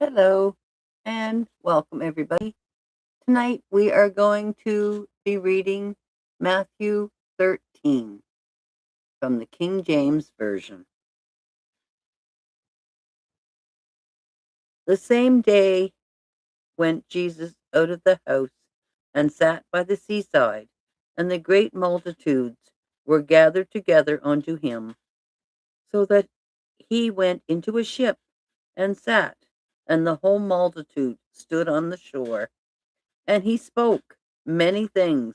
Hello and welcome, everybody. Tonight we are going to be reading Matthew 13 from the King James Version. The same day went Jesus out of the house and sat by the seaside, and the great multitudes were gathered together unto him, so that he went into a ship and sat, and the whole multitude stood on the shore. And he spoke many things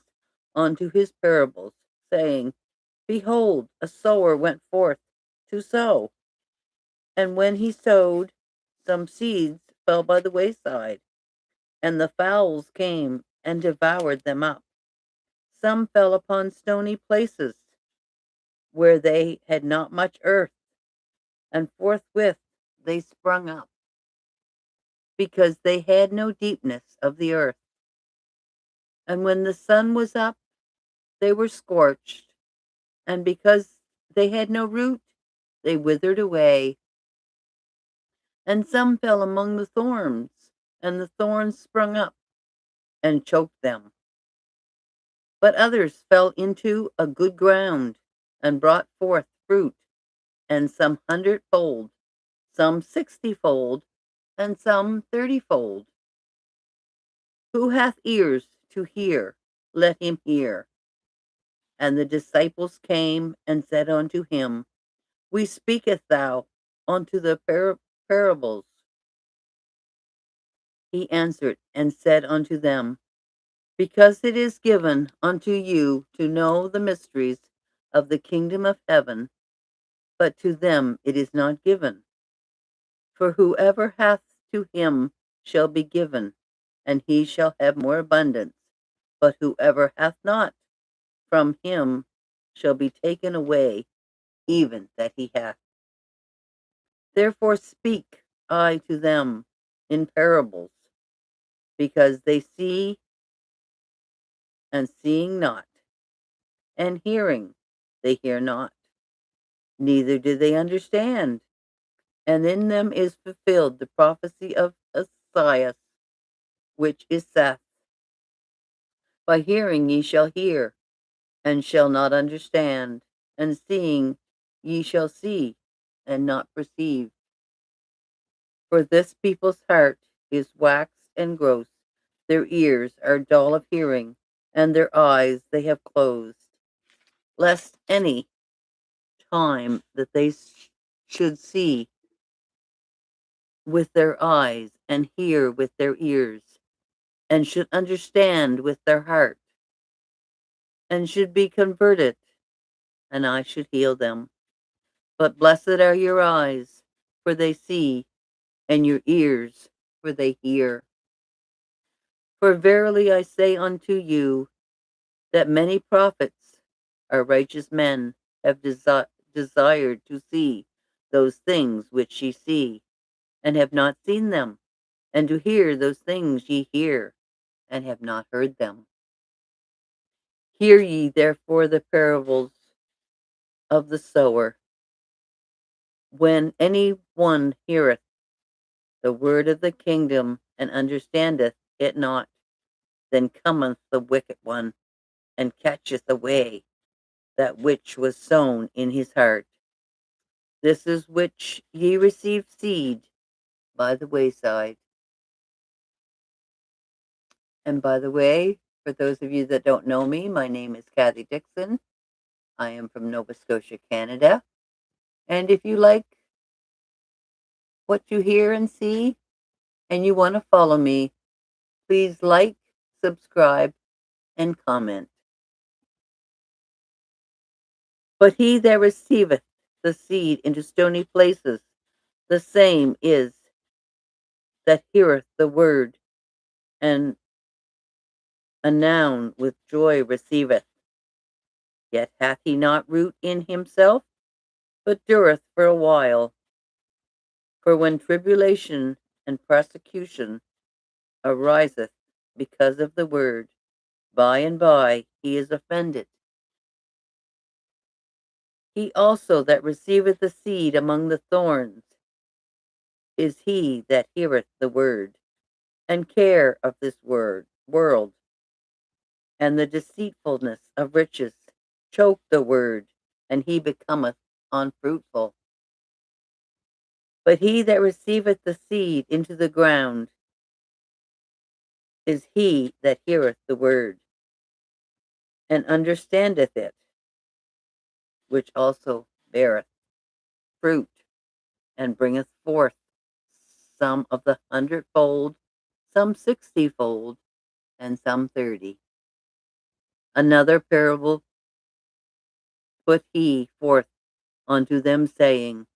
unto his parables, saying, Behold, a sower went forth to sow. And when he sowed, some seeds fell by the wayside, and the fowls came and devoured them up. Some fell upon stony places, where they had not much earth, and forthwith they sprung up, because they had no deepness of the earth. And when the sun was up, they were scorched, and because they had no root, they withered away. And some fell among the thorns, and the thorns sprung up and choked them. But others fell into a good ground, and brought forth fruit, and some 100-fold, some 60-fold, and some 30-fold. Who hath ears to hear, let him hear. And the disciples came and said unto him, We speaketh thou unto the parables. He answered and said unto them, Because it is given unto you to know the mysteries of the kingdom of heaven, but to them it is not given. For whoever hath, to him shall be given, and he shall have more abundance. But whoever hath not, from him shall be taken away even that he hath. Therefore speak I to them in parables, because they see, and seeing not, and hearing they hear not, neither do they understand. And in them is fulfilled the prophecy of Isaiah, which is saith, By hearing ye shall hear, and shall not understand, and seeing ye shall see, and not perceive. For this people's heart is waxed and gross, their ears are dull of hearing, and their eyes they have closed, lest any time that they should see with their eyes, and hear with their ears, and should understand with their heart, and should be converted, and I should heal them. But blessed are your eyes, for they see, and your ears, for they hear. For verily I say unto you, that many prophets or righteous men have desired to see those things which ye see, and have not seen them, and to hear those things ye hear, and have not heard them. Hear ye therefore the parables of the sower. When any one heareth the word of the kingdom, and understandeth it not, then cometh the wicked one, and catcheth away that which was sown in his heart. This is which ye received seed by the wayside. And by the way, for those of you that don't know me, my name is Kathy Dixon. I am from Nova Scotia, Canada. And if you like what you hear and see, and you want to follow me, please like, subscribe, and comment. But he that receiveth the seed into stony places, the same is that heareth the word, and anon with joy receiveth. Yet hath he not root in himself, but dureth for a while. For when tribulation and persecution ariseth because of the word, by and by he is offended. He also that receiveth the seed among the thorns is he that heareth the word, and care of this world, and the deceitfulness of riches choke the word, and he becometh unfruitful. But he that receiveth the seed into the ground is he that heareth the word, and understandeth it, which also beareth fruit, and bringeth forth some of the 100-fold, some 60-fold, and some 30. Another parable put he forth unto them, saying,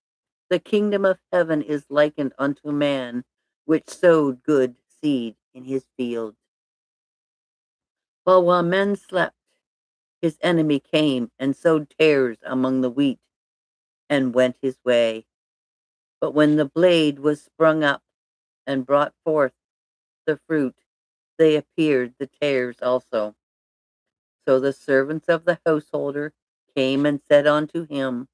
The kingdom of heaven is likened unto a man which sowed good seed in his field. But while men slept, his enemy came and sowed tares among the wheat, and went his way. But when the blade was sprung up and brought forth the fruit, they appeared the tares also. So the servants of the householder came and said unto him,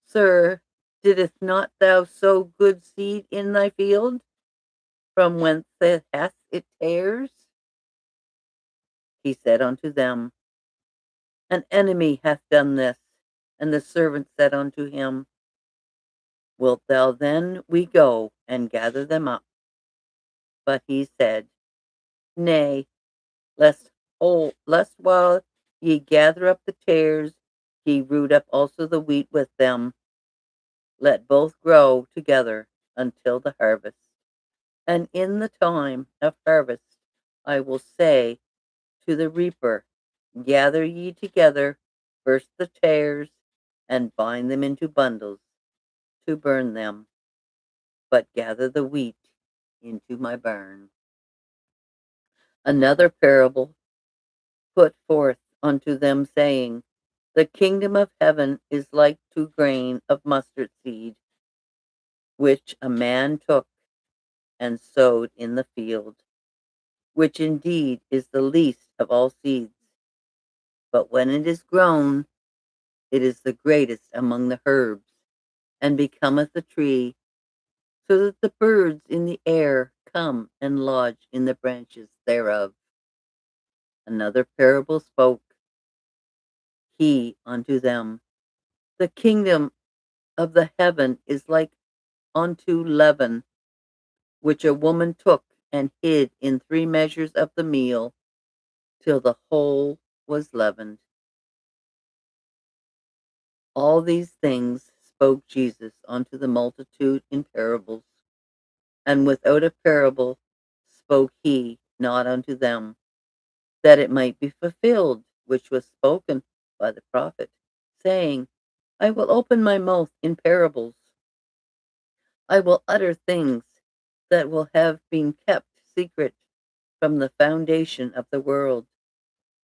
Sir, didst not thou sow good seed in thy field? From whence hath it tares? He said unto them, An enemy hath done this. And the servant said unto him, Wilt thou then we go and gather them up? But he said, Nay, lest while ye gather up the tares, ye root up also the wheat with them. Let both grow together until the harvest. And in the time of harvest I will say to the reaper, Gather ye together first the tares, and bind them into bundles to burn them, but gather the wheat into my barn. Another parable put forth unto them, saying, The kingdom of heaven is like to grain of mustard seed, which a man took and sowed in the field, which indeed is the least of all seeds. But when it is grown, it is the greatest among the herbs, and becometh a tree, so that the birds in the air come and lodge in the branches thereof. Another parable spoke he unto them, The kingdom of the heaven is like unto leaven, which a woman took and hid in 3 measures of the meal, till the whole was leavened. All these things spoke Jesus unto the multitude in parables, and without a parable spoke he not unto them, that it might be fulfilled, which was spoken by the prophet, saying, I will open my mouth in parables. I will utter things that will have been kept secret from the foundation of the world.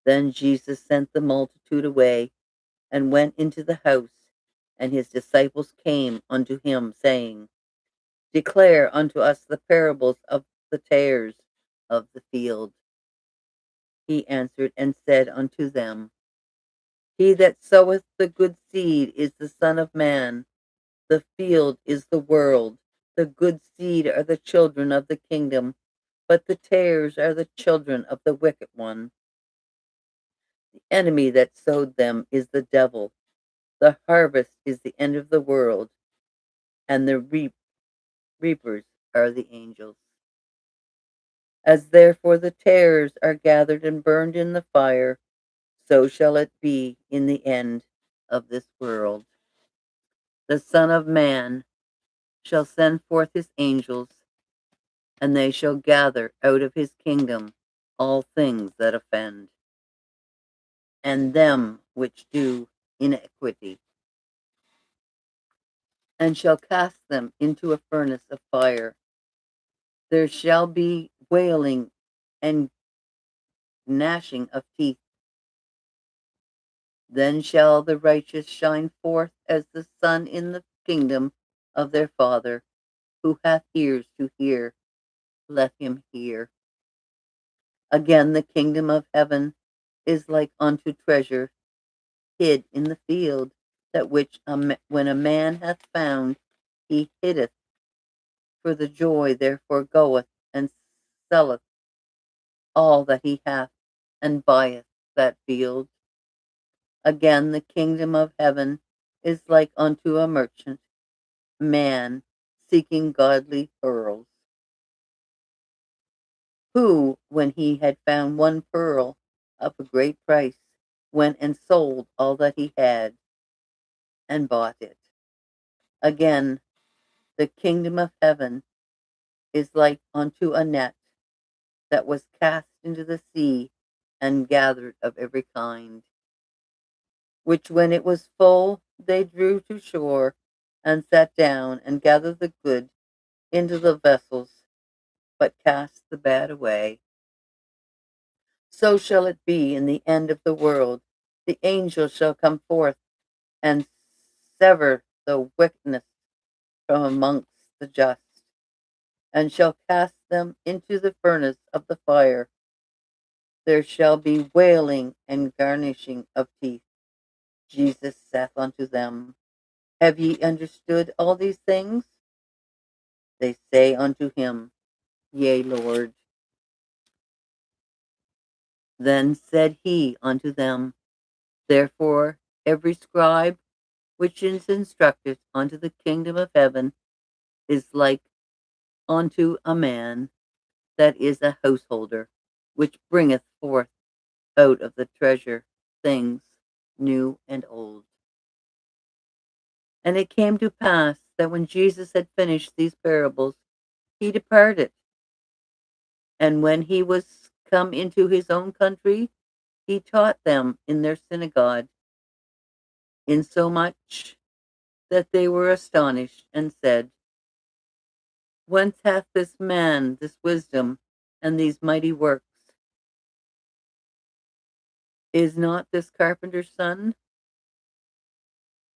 Then Jesus sent the multitude away, and went into the house, and his disciples came unto him, saying, Declare unto us the parables of the tares of the field. He answered and said unto them, He that soweth the good seed is the Son of Man. The field is the world. The good seed are the children of the kingdom, but the tares are the children of the wicked one. The enemy that sowed them is the devil. The harvest is the end of the world, and the reapers are the angels. As therefore the tares are gathered and burned in the fire, so shall it be in the end of this world. The Son of Man shall send forth his angels, and they shall gather out of his kingdom all things that offend, and them which do iniquity, and shall cast them into a furnace of fire. There shall be wailing and gnashing of teeth. Then shall the righteous shine forth as the sun in the kingdom of their Father. Who hath ears to hear, let him hear. Again, the kingdom of heaven is like unto treasure hid in the field, that which when a man hath found, he hiddeth For the joy therefore goeth and selleth all that he hath, and buyeth that field. Again, the kingdom of heaven is like unto a merchant, man seeking godly pearls, who, when he had found one pearl of a great price, went and sold all that he had, and bought it. Again, the kingdom of heaven is like unto a net that was cast into the sea, and gathered of every kind, which when it was full, they drew to shore, and sat down, and gathered the good into the vessels, but cast the bad away. So shall it be in the end of the world. The angels shall come forth, and sever the wickedness from amongst the just, and shall cast them into the furnace of the fire. There shall be wailing and gnashing of teeth. Jesus saith unto them, Have ye understood all these things? They say unto him, Yea, Lord. Then said he unto them, Therefore every scribe which is instructed unto the kingdom of heaven is like unto a man that is a householder, which bringeth forth out of the treasure things new and old. And it came to pass that when Jesus had finished these parables, he departed. And when he was come into his own country, he taught them in their synagogue, insomuch that they were astonished, and said, Whence hath this man this wisdom and these mighty works? Is not this carpenter's son?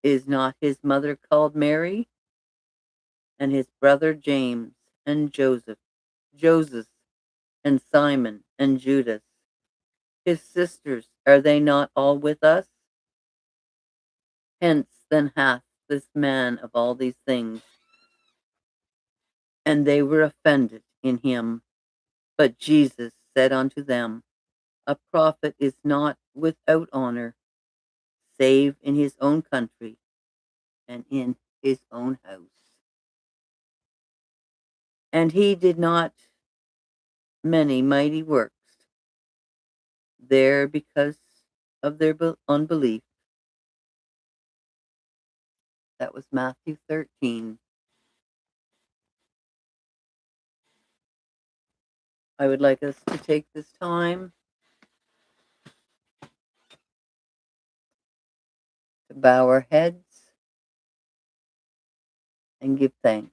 Is not his mother called Mary, and his brother James, and Joseph, and Simon, and Judas? His sisters, are they not all with us? Hence then hath this man of all these things. And they were offended in him. But Jesus said unto them, A prophet is not without honor, save in his own country, and in his own house. And he did not many mighty works there because of their unbelief. That was Matthew 13. I would like us to take this time to bow our heads and give thanks.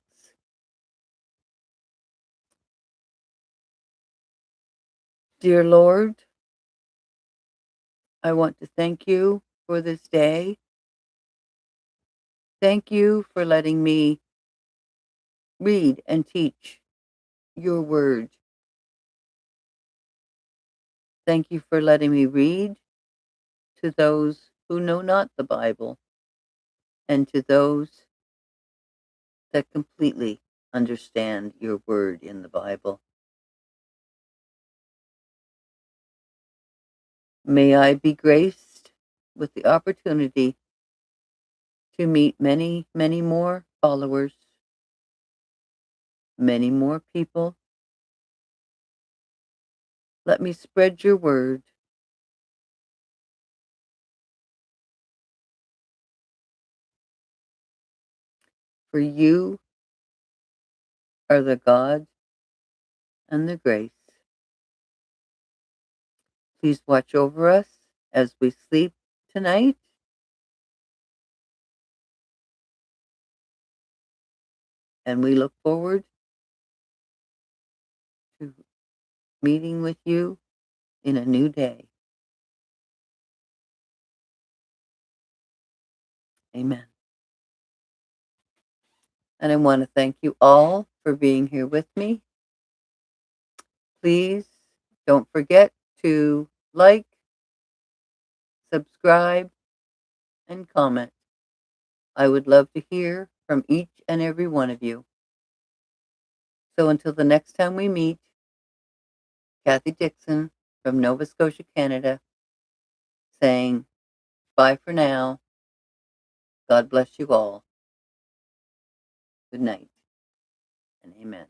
Dear Lord, I want to thank you for this day. Thank you for letting me read and teach your word. Thank you for letting me read to those who know not the Bible, and to those that completely understand your word in the Bible. May I be graced with the opportunity to meet many, many more followers, many more people. Let me spread your word. For you are the God and the grace. Please watch over us as we sleep tonight. And we look forward to meeting with you in a new day. Amen. And I want to thank you all for being here with me. Please don't forget to like, subscribe, and comment. I would love to hear from each and every one of you. So until the next time we meet, Kathy Dixon from Nova Scotia, Canada, saying bye for now. God bless you all. Good night and amen.